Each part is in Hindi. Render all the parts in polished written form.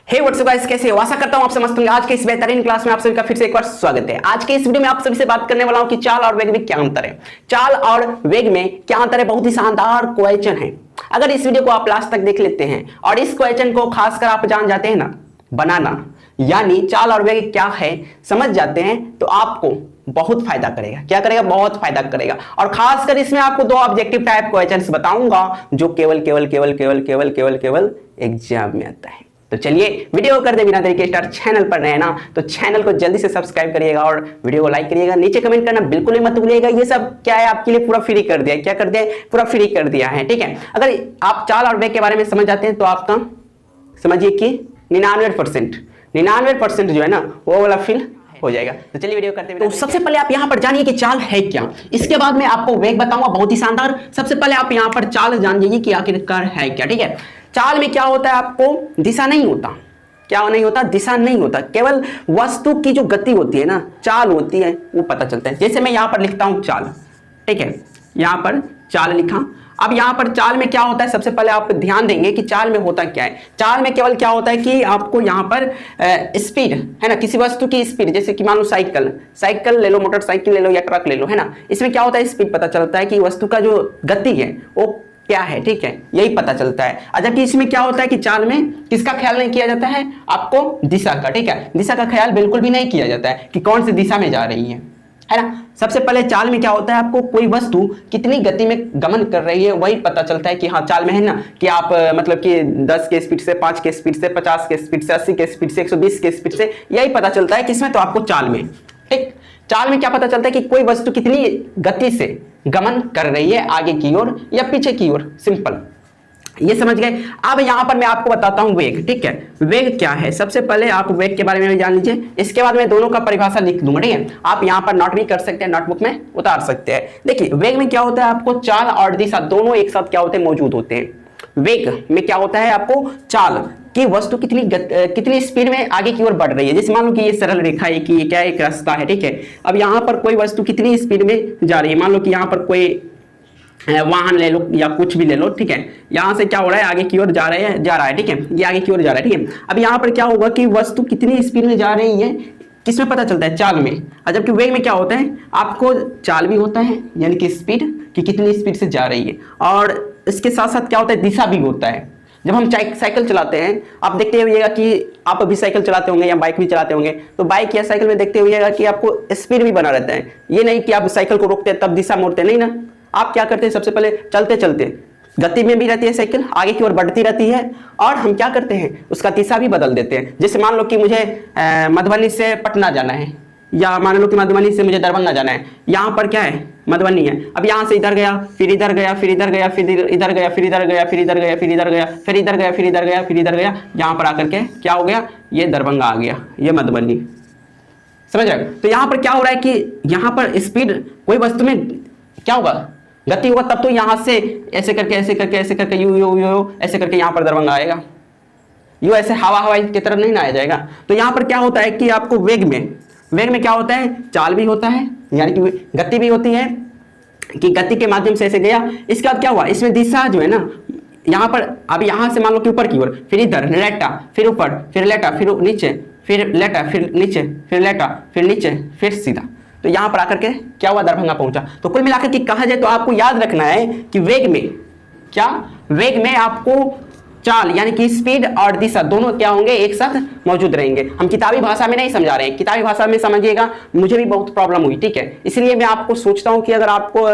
हे व्हाट्सअप गाइस, कैसे हो? आशा करता हूं आप समझ होंगे। आज के इस बेहतरीन क्लास में आप सभी का फिर से एक बार स्वागत है। आज के इस वीडियो में आप सभी से बात करने वाला हूं कि चाल और वेग में क्या अंतर है। चाल और वेग में क्या अंतर है, बहुत ही शानदार क्वेश्चन है। अगर इस वीडियो को आप लास्ट तक देख लेते हैं और इस क्वेश्चन को खासकर आप जान जाते हैं ना बनाना, यानी चाल और वेग क्या है समझ जाते हैं, तो आपको बहुत फायदा करेगा। क्या करेगा? बहुत फायदा करेगा। और खासकर इसमें आपको दो ऑब्जेक्टिव टाइप क्वेश्चंस बताऊंगा जो केवल केवल केवल केवल केवल केवल केवल एग्जाम में आता है। तो चलिए वीडियो कर दे बिना देरी के स्टार्ट। चैनल पर नए ना तो चैनल को जल्दी से सब्सक्राइब करिएगा और वीडियो को लाइक करिएगा। नीचे कमेंट करना बिल्कुल भी मत भूलिएगा। ये सब क्या है, आपके लिए पूरा फ्री कर दिया है। क्या कर दिया है? पूरा फ्री कर दिया है। ठीक है, अगर आप चाल और वेग के बारे में समझ जाते हैं तो आपका समझिए कि 99% जो है ना वो वाला फिल हो जाएगा। तो चलिए वीडियो करते हैं। तो सबसे पहले आप यहाँ पर जानिए कि चाल है क्या, इसके बाद मैं आपको वेग बताऊंगा, बहुत ही शानदार। सबसे पहले आप यहाँ पर चाल जान लीजिए कि आखिरकार है क्या। ठीक है, चाल में क्या होता है, आपको दिशा नहीं होता। क्या नहीं होता? दिशा नहीं होता। केवल वस्तु की जो गति होती है ना, चाल होती है, वो पता चलता है। जैसे मैं यहाँ पर लिखता हूँ चाल, ठीक है, यहाँ पर चाल लिखा। अब यहाँ पर चाल में क्या होता है, सबसे पहले आप ध्यान देंगे कि चाल में होता क्या है। चाल में केवल क्या होता है कि आपको यहाँ पर स्पीड है ना, किसी वस्तु की स्पीड, जैसे कि मान लो साइकिल ले लो, मोटरसाइकिल ले लो या ट्रक ले लो, है ना। इसमें क्या होता है, स्पीड पता चलता है कि वस्तु का जो गति है वो क्या है। ठीक है, यही पता चलता है। जबकि इसमें क्या होता है कि चाल में किसका ख्याल नहीं किया जाता है, आपको दिशा का। ठीक है, दिशा का ख्याल बिल्कुल भी नहीं किया जाता है कि कौन सी दिशा में जा रही है ना। सबसे पहले चाल में क्या होता है, आपको कोई वस्तु कितनी गति में गमन कर रही है वही पता चलता है कि हाँ चाल में है ना, कि आप मतलब कि 10 के स्पीड से, 5 के स्पीड से, 50 के स्पीड से, 80 के स्पीड से, 120 के स्पीड से, यही पता चलता है किसमें, तो आपको चाल में। ठीक, चाल में क्या पता चलता है कि कोई वस्तु कितनी गति से गमन कर रही है, आगे की ओर या पीछे की ओर। सिंपल, ये समझ गए। अब यहां पर मैं आपको बताता हूं वेग। ठीक है, वेग क्या है, सबसे पहले आप वेग के बारे में जान लीजिए। इसके बाद मैं दोनों का परिभाषा लिख दूंगा। ठीक है, आप यहां पर नोट भी कर सकते हैं, नोटबुक में उतार सकते हैं। देखिए वेग में क्या होता है, आपको चाल और दिशा दोनों एक साथ क्या होते हैं, मौजूद होते हैं। वेग में क्या होता है, आपको चाल कि वस्तु कितनी स्पीड में आगे की ओर बढ़ रही है। जैसे मान लो कि ये सरल रेखा है, कि ये क्या एक रास्ता है। ठीक है, अब यहाँ पर कोई वस्तु कितनी स्पीड में जा रही है, मान लो कि यहाँ पर कोई वाहन ले लो या कुछ भी ले लो। ठीक है, यहाँ से क्या हो रहा है, आगे की ओर जा रहा है। ठीक है, ये आगे की ओर जा रहा है। ठीक है, अब यहाँ पर क्या होगा कि वस्तु कितनी स्पीड में जा रही है, किसमें पता चलता है, चाल में। और जबकि वेग में क्या होता है, आपको चाल भी होता है, यानी कि स्पीड कि कितनी स्पीड से जा रही है, और इसके साथ साथ क्या होता है, दिशा भी होता है। जब हम साइकिल चलाते हैं, आप देखते हुएगा कि आप अभी साइकिल चलाते होंगे या बाइक भी चलाते होंगे, तो बाइक या साइकिल में देखते हुएगा कि आपको स्पीड भी बना रहता है। ये नहीं कि आप साइकिल को रोकते हैं तब दिशा मोड़ते नहीं ना, आप क्या करते हैं, सबसे पहले चलते चलते गति में भी रहती है साइकिल, आगे की ओर बढ़ती रहती है, और हम क्या करते हैं, उसका दिशा भी बदल देते हैं। जैसे मान लो कि मुझे मधुबनी से पटना जाना है, या मान लो कि मधुबनी से मुझे दरभंगा जाना है। यहाँ पर क्या है, मधुबनी है। अब यहाँ से इधर गया, फिर इधर गया, फिर इधर गया, फिर इधर गया, फिर इधर गया, फिर इधर गया, फिर इधर गया, फिर इधर गया, फिर इधर गया, फिर इधर गया, यहाँ पर आकर के क्या हो गया, ये दरभंगा आ गया, ये मधुबनी। समझ रहे? तो यहाँ पर क्या हो रहा है कि यहाँ पर स्पीड, कोई वस्तु में क्या होगा, गति होगा, तब तो यहाँ से ऐसे करके ऐसे करके ऐसे करके यू यू यू ऐसे करके यहाँ पर दरभंगा आएगा। यू ऐसे हवाई की तरफ नहीं ना आ जाएगा। तो यहाँ पर क्या होता है कि आपको वेग में क्या होता है, चाल भी होता है, यानी कि गति भी होती है, कि गति के माध्यम से ऐसे गया। इसके बाद क्या हुआ, इसमें दिशा जो है ना, यहाँ पर अब यहाँ से मान लो कि ऊपर की ओर, फिर इधर लेटा, फिर ऊपर, फिर लेटा, फिर नीचे, फिर लेटा, फिर नीचे, फिर लेटा, फिर नीचे, फिर सीधा। तो यहाँ पर आकर के क्या हुआ, दरभंगा पहुंचा। तो कुल मिलाकर के कहा जाए तो आपको याद रखना है कि वेग में आपको चाल यानी कि स्पीड और दिशा दोनों क्या होंगे, एक साथ मौजूद रहेंगे। हम किताबी भाषा में नहीं समझा रहे हैं, किताबी भाषा में समझिएगा, मुझे भी बहुत प्रॉब्लम हुई। ठीक है, इसलिए मैं आपको सोचता हूं कि अगर आपको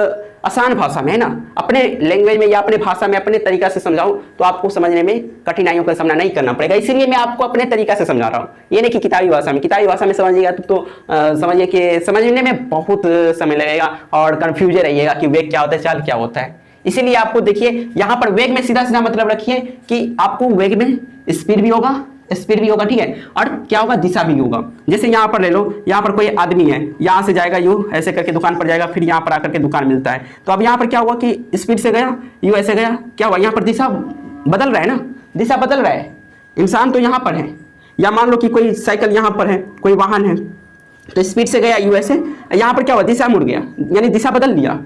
आसान भाषा में है ना, अपने लैंग्वेज में या अपने भाषा में अपने तरीका से समझाऊं तो आपको समझने में कठिनाइयों का सामना नहीं करना पड़ेगा। इसीलिए मैं आपको अपने तरीका से समझा रहा हूँ, ये नहीं कि किताबी भाषा में समझिएगा तो समझिए कि समझने में बहुत समय लगेगा और कंफ्यूज रहिएगा कि वेग क्या होता है, चाल क्या होता है। इसीलिए आपको देखिए यहाँ पर वेग में सीधा सीधा मतलब रखिए कि आपको वेग में स्पीड भी होगा, ठीक है, और क्या होगा, दिशा भी होगा। जैसे यहाँ पर ले लो, यहाँ पर कोई आदमी है, यहाँ से जाएगा यू ऐसे करके दुकान पर जाएगा, फिर यहाँ पर आकर के दुकान मिलता है। तो अब यहाँ पर क्या हुआ कि स्पीड से गया, यू ऐसे गया, क्या हुआ, यहाँ पर दिशा बदल रहा है ना, दिशा बदल रहा है। इंसान तो यहाँ पर है, या मान लो कि कोई साइकिल यहाँ पर है, कोई वाहन है, तो स्पीड से गया यू ऐसे, यहाँ पर क्या हुआ, दिशा मुड़ गया, यानी दिशा बदल लिया।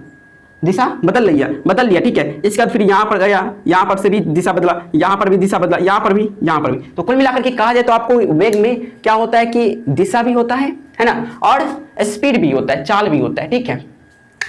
दिशा बदल लिया, ठीक है। इसके बाद फिर यहाँ पर गया, यहाँ पर से भी दिशा बदला, यहाँ पर भी दिशा बदला, यहाँ पर भी, यहाँ पर भी। तो कुल मिलाकर के कहा जाए तो आपको वेग में क्या होता है कि दिशा भी होता है ना, और स्पीड भी होता है, चाल भी होता है, ठीक है।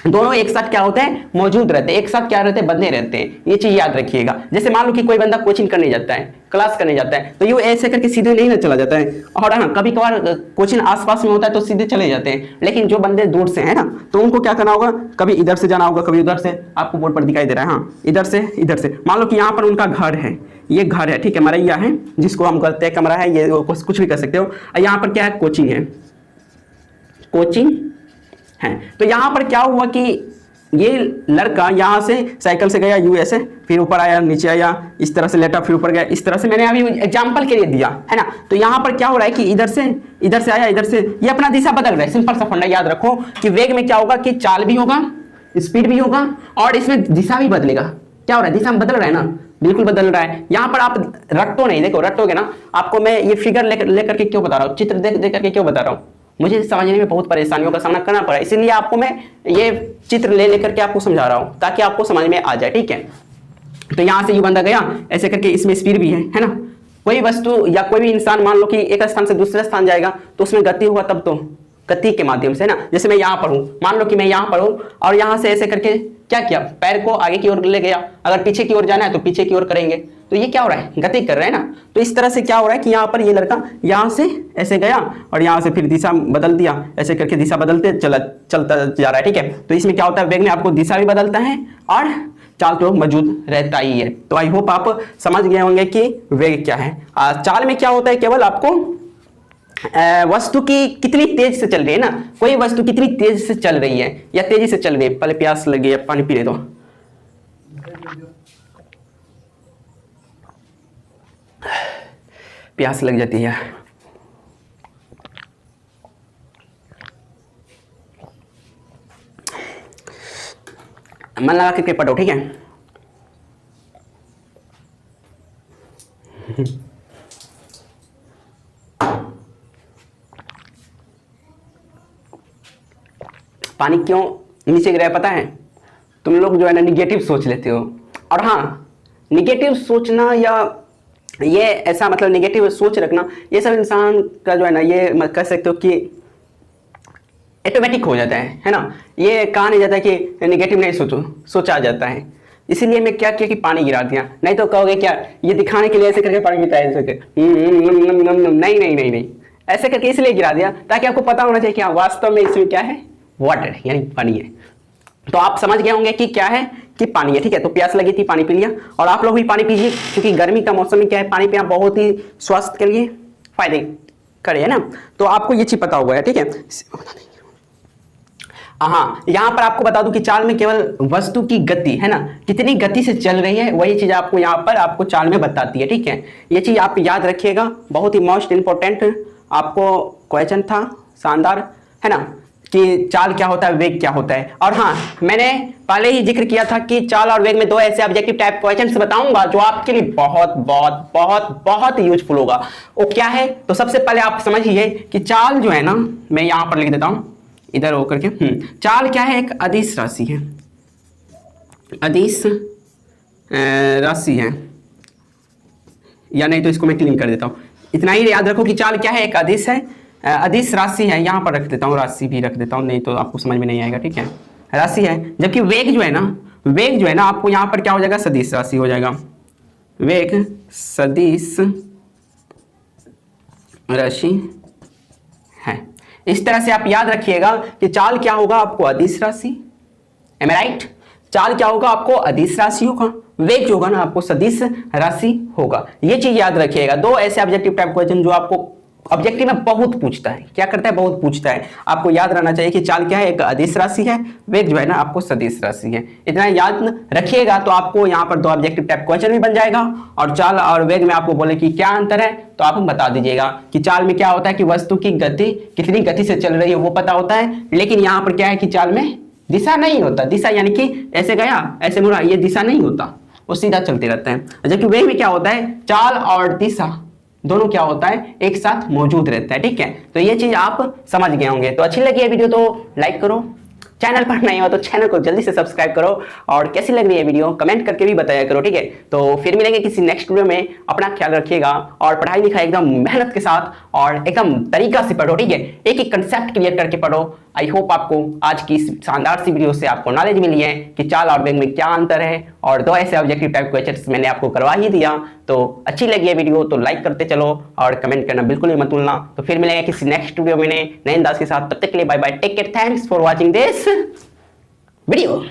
दोनों एक साथ क्या होते हैं, मौजूद रहते हैं, एक साथ क्या रहते हैं, बंधे रहते हैं। ये चीज याद रखिएगा। जैसे मान लो कि कोई बंदा कोचिंग करने जाता है, क्लास करने जाता है, तो ये ऐसे करके सीधे नहीं ना चला जाता है। और हाँ, कभी कभार कोचिंग आसपास में होता है तो सीधे चले जाते हैं, लेकिन जो बंदे दूर से है ना, तो उनको क्या करना होगा, कभी इधर से जाना होगा, कभी उधर से। आपको बोर्ड पर दिखाई दे रहा है, हाँ, इधर से इधर से। मान लो कि यहाँ पर उनका घर है, ये घर है, ठीक है, मरैया है, जिसको हम कहते हैं कमरा है, ये कुछ भी कर सकते हो। और यहाँ पर क्या है, कोचिंग है, कोचिंग है। तो यहाँ पर क्या हुआ कि ये लड़का यहाँ से साइकिल से गया यूएसए, फिर ऊपर आया, नीचे आया, इस तरह से लेटा, फिर ऊपर गया, इस तरह से। मैंने अभी एग्जांपल के लिए दिया है ना। तो यहाँ पर क्या हो रहा है कि इधर से आया, इधर से, ये अपना दिशा बदल रहा है। सिंपल सा फंडा याद रखो कि वेग में क्या होगा कि चाल भी होगा, स्पीड भी होगा, और इसमें दिशा भी बदलेगा। क्या हो रहा है, दिशा बदल रहा है ना, बिल्कुल बदल रहा है। यहाँ पर आप रटो नहीं, देखो रटोगे ना, आपको मैं ये फिगर लेकर के क्यों बता रहा हूँ, चित्र देख करके क्यों बता रहा हूँ, मुझे समझने में बहुत परेशानियों का सामना करना पड़ा, इसीलिए आपको मैं ये चित्र लेकर के आपको समझा रहा हूँ, ताकि आपको समझ में आ जाए, ठीक है। तो यहाँ से ये बंदा गया ऐसे करके, इसमें स्पीड भी है ना। कोई वस्तु या कोई भी इंसान मान लो कि एक स्थान से दूसरे स्थान जाएगा, तो उसमें गति होगा, तब तो गति के माध्यम से ना। जैसे मैं यहाँ पर हूँ, मान लो कि मैं यहाँ पर हूँ, और यहाँ से ऐसे करके क्या किया, पैर को आगे की ओर ले गया। अगर पीछे की ओर जाना है तो पीछे की ओर करेंगे, तो ये क्या हो रहा है, गति कर रहे हैं ना। तो इस तरह से क्या हो रहा है कि यहाँ पर ये लड़का यहाँ से ऐसे गया, और यहाँ से फिर दिशा बदल दिया, ऐसे करके दिशा बदलते चलता जा रहा है, ठीक है। तो इसमें क्या होता है, वेग में आपको दिशा भी बदलता है और चाल तो मौजूद रहता ही है। तो आई होप आप समझ गए होंगे कि वेग क्या है। चाल में क्या होता है, केवल आपको वस्तु की कितनी तेज से चल रही है ना, कोई वस्तु कितनी तेज से चल रही है या तेजी से चल रही है। पहले प्यास लगी है, पानी पीने दो। प्यास लग जाती है। मन लगा के पढ़ो, ठीक है। पानी क्यों नीचे गिरा है पता है, तुम लोग जो है ना निगेटिव सोच लेते हो। और हाँ, निगेटिव सोचना या ये ऐसा मतलब निगेटिव सोच रखना, ये सब इंसान का जो है ना, ये कह सकते हो कि ऑटोमेटिक हो जाता है ना। ये कहा नहीं जाता कि निगेटिव नहीं सोचो, सोचा जाता है। इसीलिए मैं क्या किया कि पानी गिरा दिया। नहीं तो कहोगे क्या ये दिखाने के लिए ऐसे करके पानी पीता है, ऐसे करके नहीं नहीं नहीं नहीं, ऐसे करके इसलिए गिरा दिया ताकि आपको पता होना चाहिए कि वास्तव में इसमें क्या है, वाटर यानी पानी है। तो आप समझ गए होंगे कि क्या है, कि पानी है, ठीक है। तो प्यास लगी थी, पानी पी लिया। और आप लोग भी पानी पीजिए, क्योंकि गर्मी का मौसम में क्या है, पानी पीना बहुत ही स्वास्थ्य के लिए फायदे करे, है ना। तो आपको ये चीज पता हुआ है, ठीक है। हाँ, यहाँ पर आपको बता दूं कि चाल में केवल वस्तु की गति है ना, कितनी गति से चल रही है, वही चीज आपको यहाँ पर आपको चाल में बताती है, ठीक है। ये चीज आप याद रखिएगा, बहुत ही मोस्ट इंपॉर्टेंट आपको क्वेश्चन था, शानदार है ना, कि चाल क्या होता है, वेग क्या होता है। और हाँ, मैंने पहले ही जिक्र किया था कि चाल और वेग में दो ऐसे ऑब्जेक्टिव टाइप क्वेश्चंस बताऊंगा जो आपके लिए बहुत बहुत बहुत बहुत यूजफुल होगा। वो क्या है, तो सबसे पहले आप समझिए कि चाल जो है ना, मैं यहाँ पर लिख देता हूँ इधर होकर के। चाल क्या है, एक अदिश राशि है, अदिश राशि है, या नहीं तो इसको मैं क्लीन कर देता हूँ। इतना ही याद रखो कि चाल क्या है, एक अदिश है, अदिश राशि है। यहाँ पर रख देता हूँ, राशि भी रख देता हूँ, नहीं तो आपको समझ में नहीं आएगा, ठीक है। राशि है। जबकि वेग जो है ना, वेग जो है ना, आपको यहाँ पर क्या हो जाएगा, सदिश राशि हो जाएगा। वेग सदिश राशि है। इस तरह से आप याद रखिएगा कि चाल क्या होगा, आपको अदिश राशि, एम आई राइट। चाल क्या होगा, आपको अदिश राशि होगा, वेग जो होगा ना आपको सदिश राशि होगा। ये चीज याद रखिएगा। दो ऐसे ऑब्जेक्टिव टाइप क्वेश्चन जो आपको ऑब्जेक्टिव में बहुत पूछता है, क्या करता है, बहुत पूछता है। आपको याद रहना चाहिए कि चाल क्या है, एक अदिश राशि है, वेग जो है ना आपको सदिश राशि है। इतना याद रखिएगा तो आपको यहाँ पर दो ऑब्जेक्टिव टाइप क्वेश्चन भी बन जाएगा। और चाल और वेग में आपको बोले कि क्या अंतर है, तो आप बता दीजिएगा कि चाल में क्या होता है कि वस्तु की गति कितनी गति से चल रही है वो पता होता है, लेकिन यहाँ पर क्या है कि चाल में दिशा नहीं होता। दिशा यानी कि ऐसे गया ऐसे मुड़ा, ये दिशा नहीं होता, वो सीधा चलते रहता है। जबकि वेग में क्या होता है, चाल और दिशा दोनों क्या होता है, एक साथ मौजूद रहता है, ठीक है। तो ये चीज आप समझ गए होंगे। तो अच्छी लगी है वीडियो तो लाइक करो, चैनल पर नए हो तो चैनल को जल्दी से सब्सक्राइब करो और कैसी लग रही है वीडियो कमेंट करके भी बताया करो, ठीक है। तो फिर मिलेंगे किसी नेक्स्ट वीडियो में, अपना ख्याल रखिएगा और पढ़ाई लिखाई एकदम मेहनत के साथ और एकदम तरीका से पढ़ो, ठीक है। एक एक कंसेप्ट क्लियर करके पढ़ो। आई होप आपको आज की इस शानदार सी वीडियो से आपको नॉलेज मिली है कि चाल और वेग में क्या अंतर है, और दो ऐसे ऑब्जेक्टिव टाइप क्वेश्चंस मैंने आपको करवा ही दिया। तो अच्छी लगी है वीडियो तो लाइक करते चलो और कमेंट करना बिल्कुल ही मत भूलना। तो फिर मिलेंगे किसी नेक्स्ट वीडियो में नए अंदाज के साथ, तब तक के लिए bye bye, take care, thanks for watching this video.